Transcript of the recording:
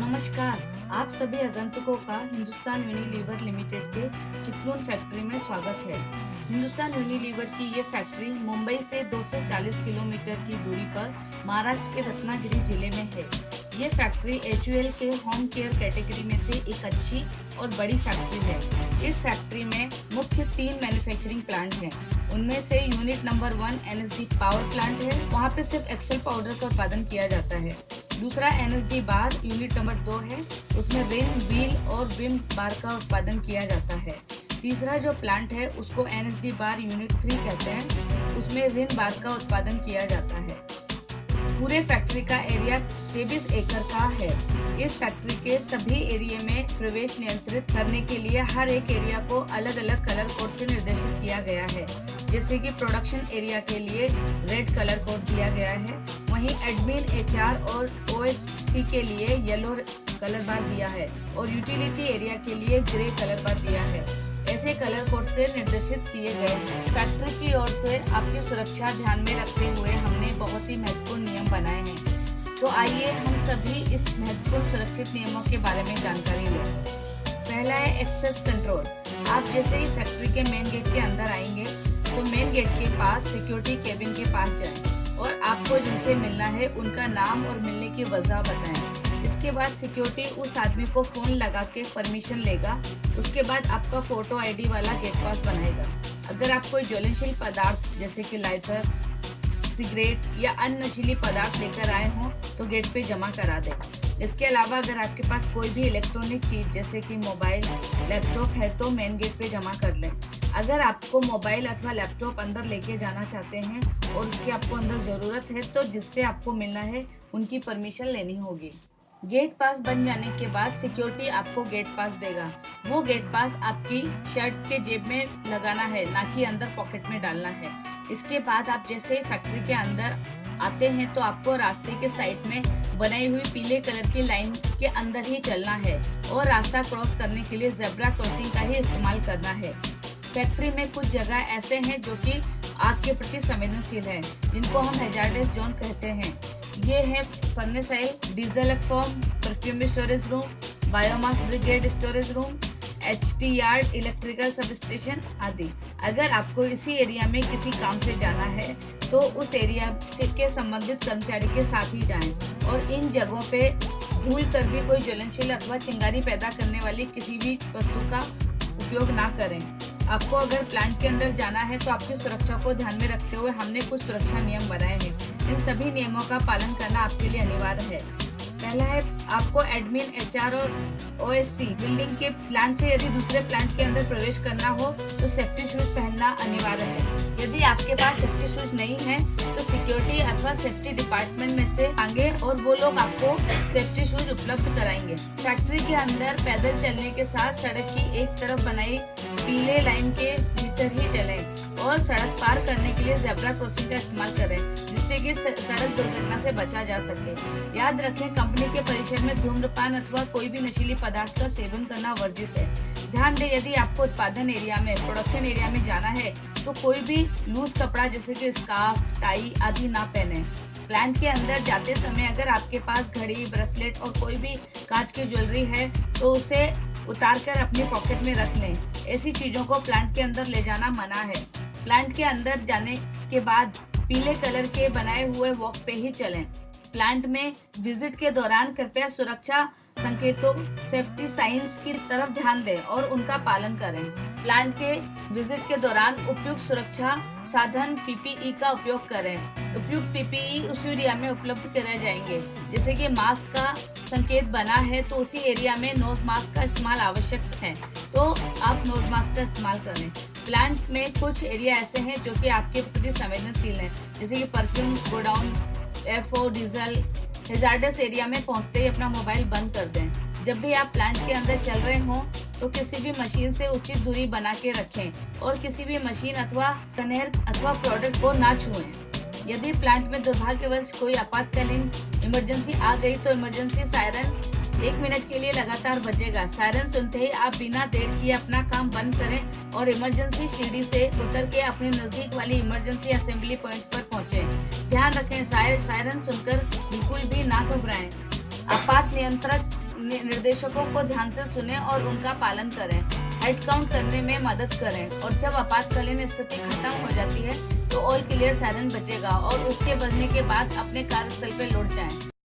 नमस्कार। आप सभी आगंतुकों का हिंदुस्तान यूनिलीवर लिमिटेड के चिपलून फैक्ट्री में स्वागत है। हिंदुस्तान यूनिलीवर की ये फैक्ट्री मुंबई से 240 किलोमीटर की दूरी पर महाराष्ट्र के रत्नागिरी जिले में है। ये फैक्ट्री HUL के होम केयर कैटेगरी में से एक अच्छी और बड़ी फैक्ट्री है। इस फैक्ट्री में मुख्य 3 मैन्युफैक्चरिंग प्लांट हैं। उनमें से unit number 1 NSD power plant है। वहाँ पे सिर्फ एक्सेल पाउडर का उत्पादन किया जाता है। दूसरा NSD बार यूनिट नंबर 2 है, उसमें रिन, व्हील और विम बार का उत्पादन किया जाता है। तीसरा जो प्लांट है उसको NSD बार यूनिट 3 कहते हैं, उसमें रिन बार का उत्पादन किया जाता है। पूरे फैक्ट्री का एरिया 23 एकड़ का है। इस फैक्ट्री के सभी एरिया में प्रवेश नियंत्रित करने के लिए हर एक एरिया को अलग अलग कलर कोड से निर्देशित किया गया है। जैसे कि प्रोडक्शन एरिया के लिए रेड कलर कोड दिया गया है, वहीं एडमिन, HR और OHC के लिए येलो कलर बार दिया है और यूटिलिटी एरिया के लिए ग्रे कलर बार दिया है। ऐसे कलर कोड से निर्देशित किए गए हैं। फैक्ट्री की ओर से आपकी सुरक्षा ध्यान में रखते हुए हमने बहुत ही महत्वपूर्ण नियम बनाए हैं। तो आइए हम सभी इस महत्वपूर्ण सुरक्षित नियमों के बारे में जानकारी लें। पहला है एक्सेस कंट्रोल। आप जैसे ही फैक्ट्री के मेन गेट के अंदर आएंगे तो मेन गेट के पास सिक्योरिटी केबिन के पास जाएं और आपको जिनसे मिलना है उनका नाम और मिलने की वजह बताएं। इसके बाद सिक्योरिटी उस आदमी को फोन लगा के परमिशन लेगा। उसके बाद आपका फोटो ID वाला गेट पास बनाएगा। अगर आप कोई ज्वलनशील पदार्थ जैसे कि लाइटर, सिगरेट या अन्य नशीली पदार्थ लेकर आए हों तो गेट पे जमा करा दें। इसके अलावा अगर आपके पास कोई भी इलेक्ट्रॉनिक चीज़ जैसे कि मोबाइल, लैपटॉप है तो मेन गेट पे जमा कर लें। अगर आपको मोबाइल अथवा लैपटॉप अंदर लेके जाना चाहते हैं और उसकी आपको अंदर ज़रूरत है तो जिससे आपको मिलना है उनकी परमिशन लेनी होगी। गेट पास बन जाने के बाद सिक्योरिटी आपको गेट पास देगा। वो गेट पास आपकी शर्ट के जेब में लगाना है, ना कि अंदर पॉकेट में डालना है। इसके बाद आप जैसे फैक्ट्री के अंदर आते हैं तो आपको रास्ते के साइड में बनाई हुई पीले कलर की लाइन के अंदर ही चलना है और रास्ता क्रॉस करने के लिए जेब्रा क्रॉसिंग का ही इस्तेमाल करना है। फैक्ट्री में कुछ जगह ऐसे हैं जो कि आग के प्रति संवेदनशील हैं, जिनको हम हैजार्डस जोन कहते हैं। ये है furnace oil, diesel platform, perfume storage room, biomass brigade storage room, HT yard, electrical sub station आदि। अगर आपको इसी एरिया में किसी काम से जाना है तो उस एरिया के संबंधित कर्मचारी के साथ ही जाएं और इन जगहों पे भूल कर भी कोई ज्वलनशील अथवा चिंगारी पैदा करने वाली किसी भी वस्तु का उपयोग ना करें। आपको अगर प्लांट के अंदर जाना है तो आपकी सुरक्षा को ध्यान में रखते हुए हमने कुछ सुरक्षा नियम बनाए हैं। इन सभी नियमों का पालन करना आपके लिए अनिवार्य है। पहला है आपको एडमिन, HR और OHC बिल्डिंग के प्लांट से यदि दूसरे प्लांट के अंदर प्रवेश करना हो तो सेफ्टी शूज पहनना अनिवार्य है। यदि आपके पास सेफ्टी शूज नहीं है तो सिक्योरिटी अथवा सेफ्टी डिपार्टमेंट में से मांगे और वो लोग आपको सेफ्टी शूज उपलब्ध कराएंगे। फैक्ट्री के अंदर पैदल चलने के साथ सड़क की एक तरफ बनाई पीले लाइन के भीतर ही चलें और सड़क पार करने के लिए जेब्रा क्रॉसिंग का इस्तेमाल करें, जिससे कि सड़क दुर्घटना से बचा जा सके। याद रखें, कंपनी के परिसर में धूम्रपान अथवा कोई भी नशीली पदार्थ का सेवन करना वर्जित है। ध्यान दें, यदि आपको उत्पादन एरिया में, प्रोडक्शन एरिया में जाना है तो कोई भी लूज कपड़ा जैसे कि स्कार्फ, टाई आदि ना पहने। प्लांट के अंदर जाते समय अगर आपके पास घड़ी, ब्रेसलेट और कोई भी कांच की ज्वेलरी है तो उसे उतार कर अपने पॉकेट में रख लें। ऐसी चीज़ों को प्लांट के अंदर ले जाना मना है। प्लांट के अंदर जाने के बाद पीले कलर के बनाए हुए वॉक पे ही चलें। प्लांट में विजिट के दौरान कृपया सुरक्षा संकेतों, सेफ्टी साइंस की तरफ ध्यान दें और उनका पालन करें। प्लांट के विजिट के दौरान उपयुक्त सुरक्षा साधन PPE का उपयोग करें। उपयुक्त PPE उस एरिया में उपलब्ध कराए जाएंगे। जैसे कि मास्क का संकेत बना है तो उसी एरिया में नोज मास्क का इस्तेमाल आवश्यक है, तो आप नोज मास्क का इस्तेमाल करें। प्लांट में कुछ एरिया ऐसे हैं जो कि आपके प्रति संवेदनशील हैं, जैसे कि perfume godown, FO, diesel. Hazards area में पहुंचते ही अपना मोबाइल बंद कर दें। जब भी आप प्लांट के अंदर चल रहे हों तो किसी भी मशीन से उचित दूरी बना के रखें और किसी भी मशीन अथवा कनेर अथवा प्रोडक्ट को ना छुएं। यदि प्लांट में दुर्भाग्यवश कोई आपातकालीन इमरजेंसी आ गई तो इमरजेंसी सायरन 1 मिनट के लिए लगातार बजेगा। सायरन सुनते ही आप बिना देर किए अपना काम बंद करें और इमरजेंसी सीढ़ी से उतर के अपने नजदीक वाली इमरजेंसी असेंबली पॉइंट पर पहुंचे। ध्यान रखें, सायरन सुनकर बिल्कुल भी ना घबराएं। आपात नियंत्रक निर्देशकों को ध्यान से सुने और उनका पालन करें। हेड काउंट करने में मदद करें और जब आपातकालीन स्थिति खत्म हो जाती है तो ऑल क्लियर सायरन बजेगा और उसके बजने के बाद अपने कार्यस्थल पे लौट जाएं।